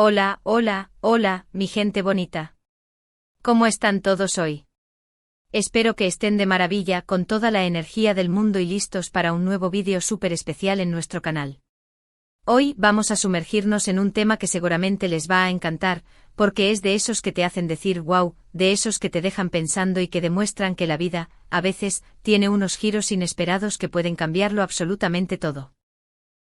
Hola, hola, hola, mi gente bonita. ¿Cómo están todos hoy? Espero que estén de maravilla con toda la energía del mundo y listos para un nuevo vídeo súper especial en nuestro canal. Hoy vamos a sumergirnos en un tema que seguramente les va a encantar, porque es de esos que te hacen decir wow, de esos que te dejan pensando y que demuestran que la vida, a veces, tiene unos giros inesperados que pueden cambiarlo absolutamente todo.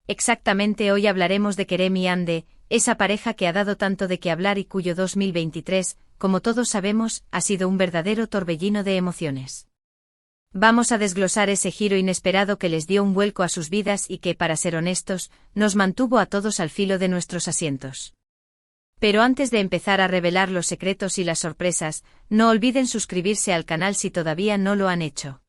Exactamente, hoy hablaremos de Kerem y Ande, esa pareja que ha dado tanto de qué hablar y cuyo 2023, como todos sabemos, ha sido un verdadero torbellino de emociones. Vamos a desglosar ese giro inesperado que les dio un vuelco a sus vidas y que, para ser honestos, nos mantuvo a todos al filo de nuestros asientos. Pero antes de empezar a revelar los secretos y las sorpresas, no olviden suscribirse al canal si todavía no lo han hecho.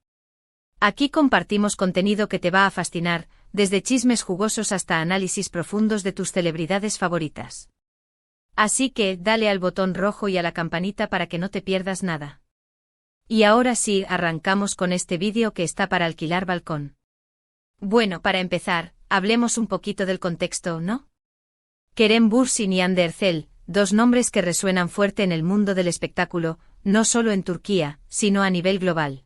Aquí compartimos contenido que te va a fascinar, desde chismes jugosos hasta análisis profundos de tus celebridades favoritas. Así que, dale al botón rojo y a la campanita para que no te pierdas nada. Y ahora sí, arrancamos con este vídeo que está para alquilar balcón. Bueno, para empezar, hablemos un poquito del contexto, ¿no? Kerem Bürsin y Hande Erçel, dos nombres que resuenan fuerte en el mundo del espectáculo, no solo en Turquía, sino a nivel global.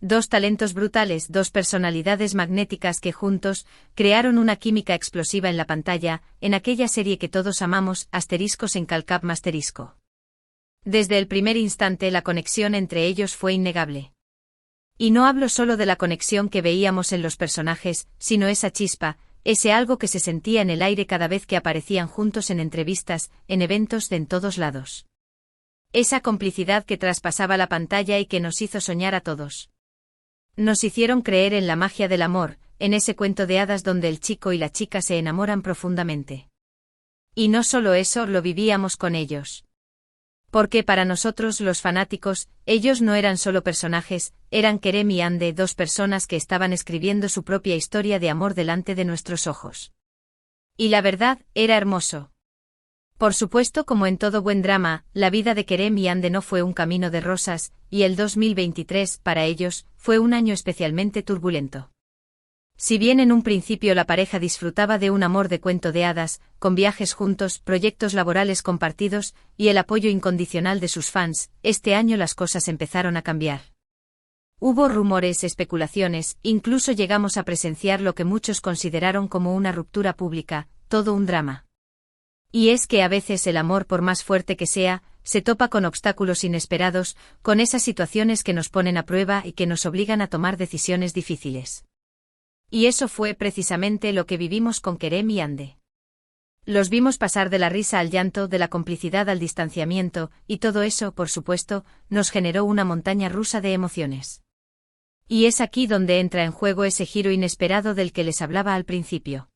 Dos talentos brutales, dos personalidades magnéticas que juntos crearon una química explosiva en la pantalla, en aquella serie que todos amamos, asteriscos en Calcap Masterisco. Desde el primer instante la conexión entre ellos fue innegable. Y no hablo solo de la conexión que veíamos en los personajes, sino esa chispa, ese algo que se sentía en el aire cada vez que aparecían juntos en entrevistas, en eventos de en todos lados. Esa complicidad que traspasaba la pantalla y que nos hizo soñar a todos. Nos hicieron creer en la magia del amor, en ese cuento de hadas donde el chico y la chica se enamoran profundamente. Y no solo eso, lo vivíamos con ellos. Porque para nosotros los fanáticos, ellos no eran solo personajes, eran Kerem y Hande, dos personas que estaban escribiendo su propia historia de amor delante de nuestros ojos. Y la verdad, era hermoso. Por supuesto, como en todo buen drama, la vida de Kerem y Hande no fue un camino de rosas, y el 2023, para ellos, fue un año especialmente turbulento. Si bien en un principio la pareja disfrutaba de un amor de cuento de hadas, con viajes juntos, proyectos laborales compartidos, y el apoyo incondicional de sus fans, este año las cosas empezaron a cambiar. Hubo rumores, especulaciones, incluso llegamos a presenciar lo que muchos consideraron como una ruptura pública, todo un drama. Y es que a veces el amor, por más fuerte que sea, se topa con obstáculos inesperados, con esas situaciones que nos ponen a prueba y que nos obligan a tomar decisiones difíciles. Y eso fue precisamente lo que vivimos con Kerem y Hande. Los vimos pasar de la risa al llanto, de la complicidad al distanciamiento, y todo eso, por supuesto, nos generó una montaña rusa de emociones. Y es aquí donde entra en juego ese giro inesperado del que les hablaba al principio.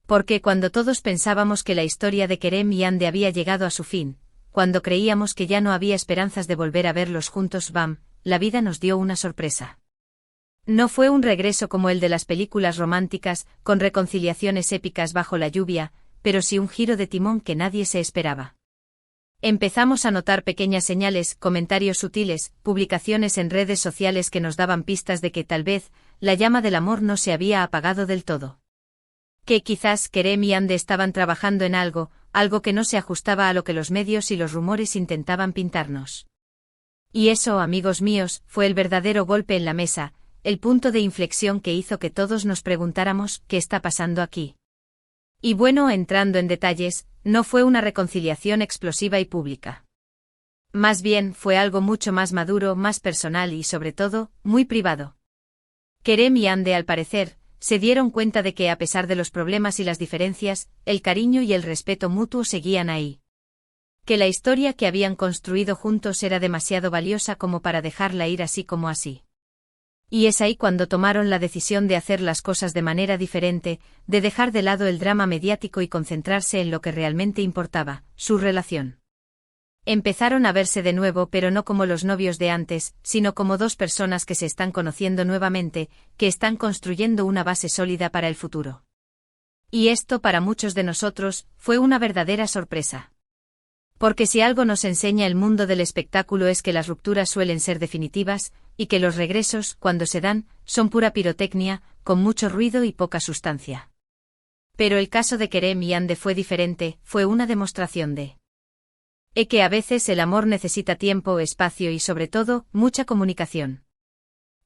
Porque cuando todos pensábamos que la historia de Kerem y Hande había llegado a su fin, cuando creíamos que ya no había esperanzas de volver a verlos juntos, ¡bam!, la vida nos dio una sorpresa. No fue un regreso como el de las películas románticas, con reconciliaciones épicas bajo la lluvia, pero sí un giro de timón que nadie se esperaba. Empezamos a notar pequeñas señales, comentarios sutiles, publicaciones en redes sociales que nos daban pistas de que tal vez la llama del amor no se había apagado del todo. Que quizás Kerem y Hande estaban trabajando en algo que no se ajustaba a lo que los medios y los rumores intentaban pintarnos. Y eso, amigos míos, fue el verdadero golpe en la mesa, el punto de inflexión que hizo que todos nos preguntáramos ¿qué está pasando aquí? Y bueno, entrando en detalles, no fue una reconciliación explosiva y pública. Más bien, fue algo mucho más maduro, más personal y, sobre todo, muy privado. Kerem y Hande, al parecer, se dieron cuenta de que a pesar de los problemas y las diferencias, el cariño y el respeto mutuo seguían ahí. Que la historia que habían construido juntos era demasiado valiosa como para dejarla ir así como así. Y es ahí cuando tomaron la decisión de hacer las cosas de manera diferente, de dejar de lado el drama mediático y concentrarse en lo que realmente importaba, su relación. Empezaron a verse de nuevo, pero no como los novios de antes, sino como dos personas que se están conociendo nuevamente, que están construyendo una base sólida para el futuro. Y esto para muchos de nosotros fue una verdadera sorpresa. Porque si algo nos enseña el mundo del espectáculo es que las rupturas suelen ser definitivas, y que los regresos, cuando se dan, son pura pirotecnia, con mucho ruido y poca sustancia. Pero el caso de Kerem y Ande fue diferente, fue una demostración de que a veces el amor necesita tiempo, espacio y sobre todo, mucha comunicación.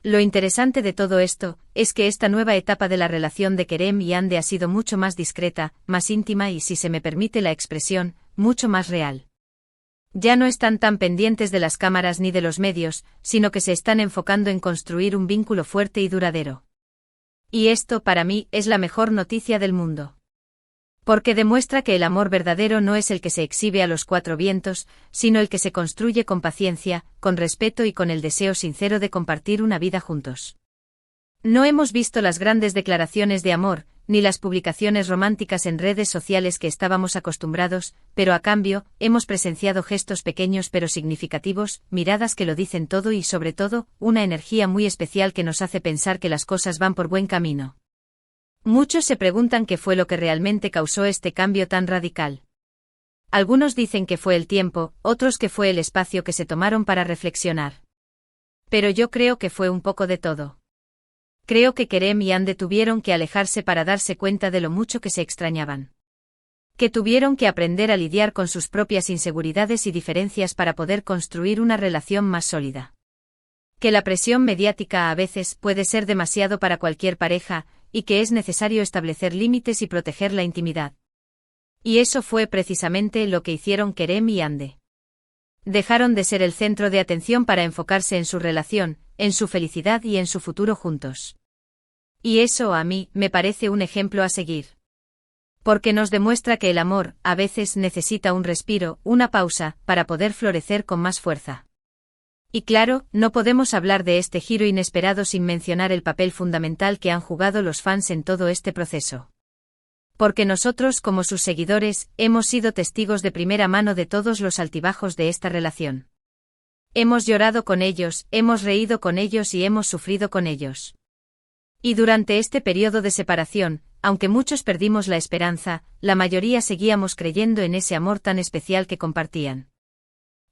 Lo interesante de todo esto, es que esta nueva etapa de la relación de Kerem y Ande ha sido mucho más discreta, más íntima y, si se me permite la expresión, mucho más real. Ya no están tan pendientes de las cámaras ni de los medios, sino que se están enfocando en construir un vínculo fuerte y duradero. Y esto, para mí, es la mejor noticia del mundo. Porque demuestra que el amor verdadero no es el que se exhibe a los cuatro vientos, sino el que se construye con paciencia, con respeto y con el deseo sincero de compartir una vida juntos. No hemos visto las grandes declaraciones de amor, ni las publicaciones románticas en redes sociales que estábamos acostumbrados, pero a cambio, hemos presenciado gestos pequeños pero significativos, miradas que lo dicen todo y sobre todo, una energía muy especial que nos hace pensar que las cosas van por buen camino. Muchos se preguntan qué fue lo que realmente causó este cambio tan radical. Algunos dicen que fue el tiempo, otros que fue el espacio que se tomaron para reflexionar. Pero yo creo que fue un poco de todo. Creo que Kerem y Ande tuvieron que alejarse para darse cuenta de lo mucho que se extrañaban. Que tuvieron que aprender a lidiar con sus propias inseguridades y diferencias para poder construir una relación más sólida. Que la presión mediática a veces puede ser demasiado para cualquier pareja, y que es necesario establecer límites y proteger la intimidad. Y eso fue precisamente lo que hicieron Kerem y Ande. Dejaron de ser el centro de atención para enfocarse en su relación, en su felicidad y en su futuro juntos. Y eso a mí me parece un ejemplo a seguir. Porque nos demuestra que el amor, a veces necesita un respiro, una pausa, para poder florecer con más fuerza. Y claro, no podemos hablar de este giro inesperado sin mencionar el papel fundamental que han jugado los fans en todo este proceso. Porque nosotros, como sus seguidores, hemos sido testigos de primera mano de todos los altibajos de esta relación. Hemos llorado con ellos, hemos reído con ellos y hemos sufrido con ellos. Y durante este periodo de separación, aunque muchos perdimos la esperanza, la mayoría seguíamos creyendo en ese amor tan especial que compartían.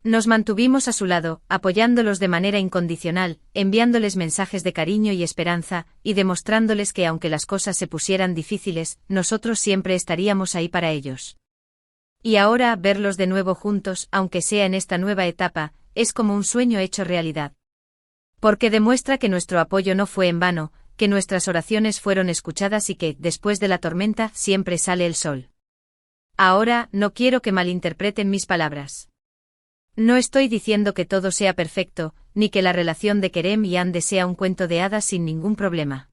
Nos mantuvimos a su lado, apoyándolos de manera incondicional, enviándoles mensajes de cariño y esperanza, y demostrándoles que aunque las cosas se pusieran difíciles, nosotros siempre estaríamos ahí para ellos. Y ahora, verlos de nuevo juntos, aunque sea en esta nueva etapa, es como un sueño hecho realidad. Porque demuestra que nuestro apoyo no fue en vano, que nuestras oraciones fueron escuchadas y que, después de la tormenta, siempre sale el sol. Ahora, no quiero que malinterpreten mis palabras. No estoy diciendo que todo sea perfecto, ni que la relación de Kerem y Ande sea un cuento de hadas sin ningún problema.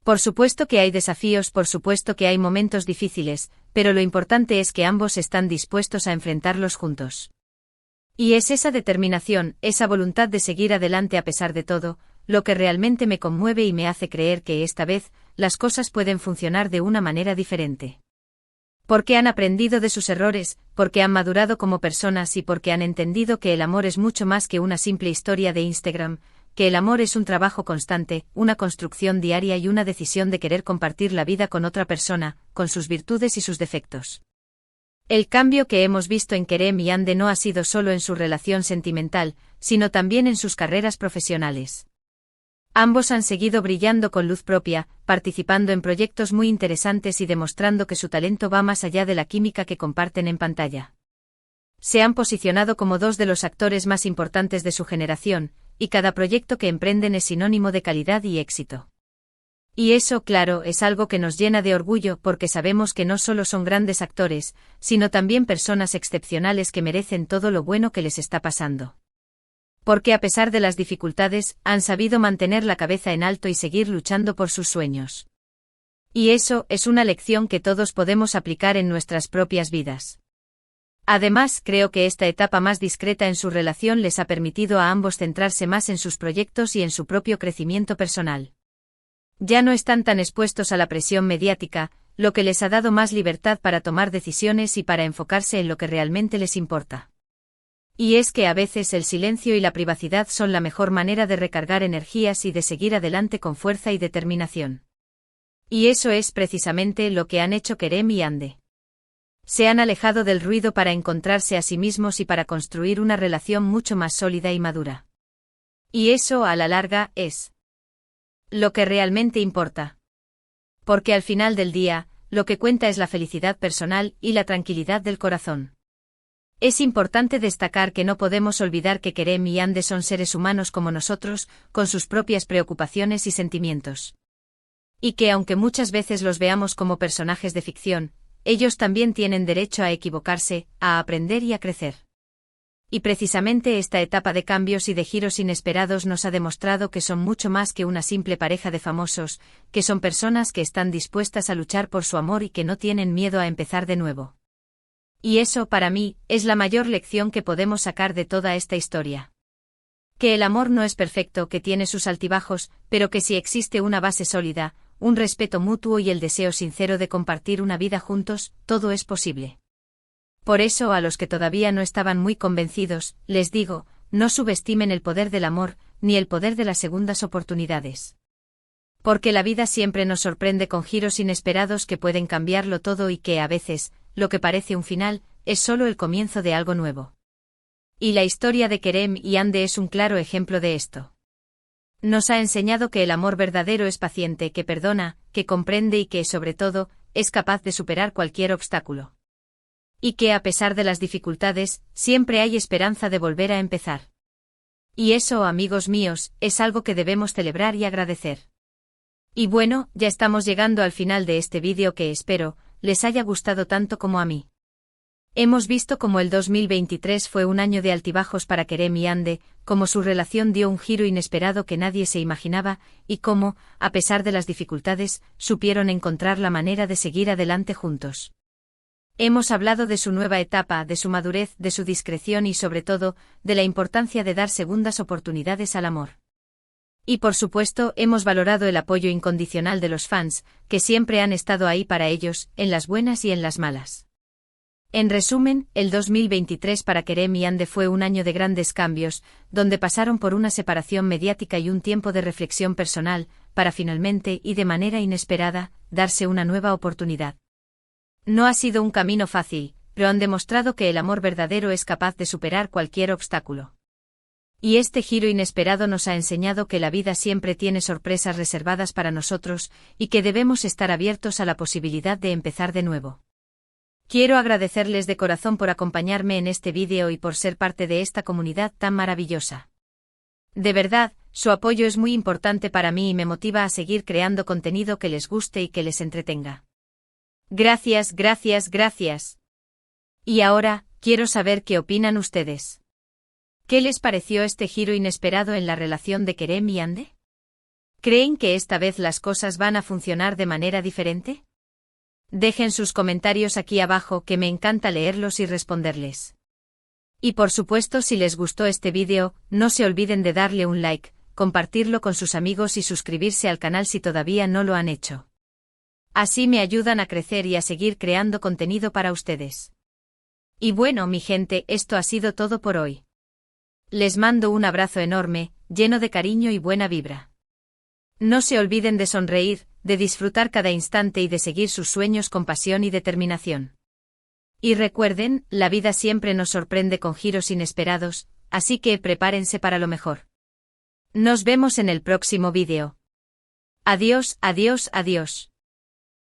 Por supuesto que hay desafíos, por supuesto que hay momentos difíciles, pero lo importante es que ambos están dispuestos a enfrentarlos juntos. Y es esa determinación, esa voluntad de seguir adelante a pesar de todo, lo que realmente me conmueve y me hace creer que esta vez, las cosas pueden funcionar de una manera diferente. Porque han aprendido de sus errores, porque han madurado como personas y porque han entendido que el amor es mucho más que una simple historia de Instagram, que el amor es un trabajo constante, una construcción diaria y una decisión de querer compartir la vida con otra persona, con sus virtudes y sus defectos. El cambio que hemos visto en Kerem y Ande no ha sido solo en su relación sentimental, sino también en sus carreras profesionales. Ambos han seguido brillando con luz propia, participando en proyectos muy interesantes y demostrando que su talento va más allá de la química que comparten en pantalla. Se han posicionado como dos de los actores más importantes de su generación, y cada proyecto que emprenden es sinónimo de calidad y éxito. Y eso, claro, es algo que nos llena de orgullo porque sabemos que no solo son grandes actores, sino también personas excepcionales que merecen todo lo bueno que les está pasando. Porque a pesar de las dificultades, han sabido mantener la cabeza en alto y seguir luchando por sus sueños. Y eso es una lección que todos podemos aplicar en nuestras propias vidas. Además, creo que esta etapa más discreta en su relación les ha permitido a ambos centrarse más en sus proyectos y en su propio crecimiento personal. Ya no están tan expuestos a la presión mediática, lo que les ha dado más libertad para tomar decisiones y para enfocarse en lo que realmente les importa. Y es que a veces el silencio y la privacidad son la mejor manera de recargar energías y de seguir adelante con fuerza y determinación. Y eso es precisamente lo que han hecho Kerem y Ande. Se han alejado del ruido para encontrarse a sí mismos y para construir una relación mucho más sólida y madura. Y eso, a la larga, es lo que realmente importa. Porque al final del día, lo que cuenta es la felicidad personal y la tranquilidad del corazón. Es importante destacar que no podemos olvidar que Kerem y Yandé son seres humanos como nosotros, con sus propias preocupaciones y sentimientos. Y que aunque muchas veces los veamos como personajes de ficción, ellos también tienen derecho a equivocarse, a aprender y a crecer. Y precisamente esta etapa de cambios y de giros inesperados nos ha demostrado que son mucho más que una simple pareja de famosos, que son personas que están dispuestas a luchar por su amor y que no tienen miedo a empezar de nuevo. Y eso, para mí, es la mayor lección que podemos sacar de toda esta historia. Que el amor no es perfecto, que tiene sus altibajos, pero que si existe una base sólida, un respeto mutuo y el deseo sincero de compartir una vida juntos, todo es posible. Por eso, a los que todavía no estaban muy convencidos, les digo, no subestimen el poder del amor, ni el poder de las segundas oportunidades. Porque la vida siempre nos sorprende con giros inesperados que pueden cambiarlo todo y que, a veces, lo que parece un final, es solo el comienzo de algo nuevo. Y la historia de Kerem y Yandé es un claro ejemplo de esto. Nos ha enseñado que el amor verdadero es paciente, que perdona, que comprende y que, sobre todo, es capaz de superar cualquier obstáculo. Y que, a pesar de las dificultades, siempre hay esperanza de volver a empezar. Y eso, amigos míos, es algo que debemos celebrar y agradecer. Y bueno, ya estamos llegando al final de este vídeo que espero les haya gustado tanto como a mí. Hemos visto cómo el 2023 fue un año de altibajos para Kerem y Yandé, cómo su relación dio un giro inesperado que nadie se imaginaba, y cómo, a pesar de las dificultades, supieron encontrar la manera de seguir adelante juntos. Hemos hablado de su nueva etapa, de su madurez, de su discreción y sobre todo, de la importancia de dar segundas oportunidades al amor. Y por supuesto, hemos valorado el apoyo incondicional de los fans, que siempre han estado ahí para ellos, en las buenas y en las malas. En resumen, el 2023 para Kerem y Yandé fue un año de grandes cambios, donde pasaron por una separación mediática y un tiempo de reflexión personal, para finalmente, y de manera inesperada, darse una nueva oportunidad. No ha sido un camino fácil, pero han demostrado que el amor verdadero es capaz de superar cualquier obstáculo. Y este giro inesperado nos ha enseñado que la vida siempre tiene sorpresas reservadas para nosotros, y que debemos estar abiertos a la posibilidad de empezar de nuevo. Quiero agradecerles de corazón por acompañarme en este vídeo y por ser parte de esta comunidad tan maravillosa. De verdad, su apoyo es muy importante para mí y me motiva a seguir creando contenido que les guste y que les entretenga. Gracias, gracias, gracias. Y ahora, quiero saber qué opinan ustedes. ¿Qué les pareció este giro inesperado en la relación de Kerem y Yandé? ¿Creen que esta vez las cosas van a funcionar de manera diferente? Dejen sus comentarios aquí abajo que me encanta leerlos y responderles. Y por supuesto, si les gustó este vídeo, no se olviden de darle un like, compartirlo con sus amigos y suscribirse al canal si todavía no lo han hecho. Así me ayudan a crecer y a seguir creando contenido para ustedes. Y bueno, mi gente, esto ha sido todo por hoy. Les mando un abrazo enorme, lleno de cariño y buena vibra. No se olviden de sonreír, de disfrutar cada instante y de seguir sus sueños con pasión y determinación. Y recuerden, la vida siempre nos sorprende con giros inesperados, así que prepárense para lo mejor. Nos vemos en el próximo vídeo. Adiós, adiós, adiós.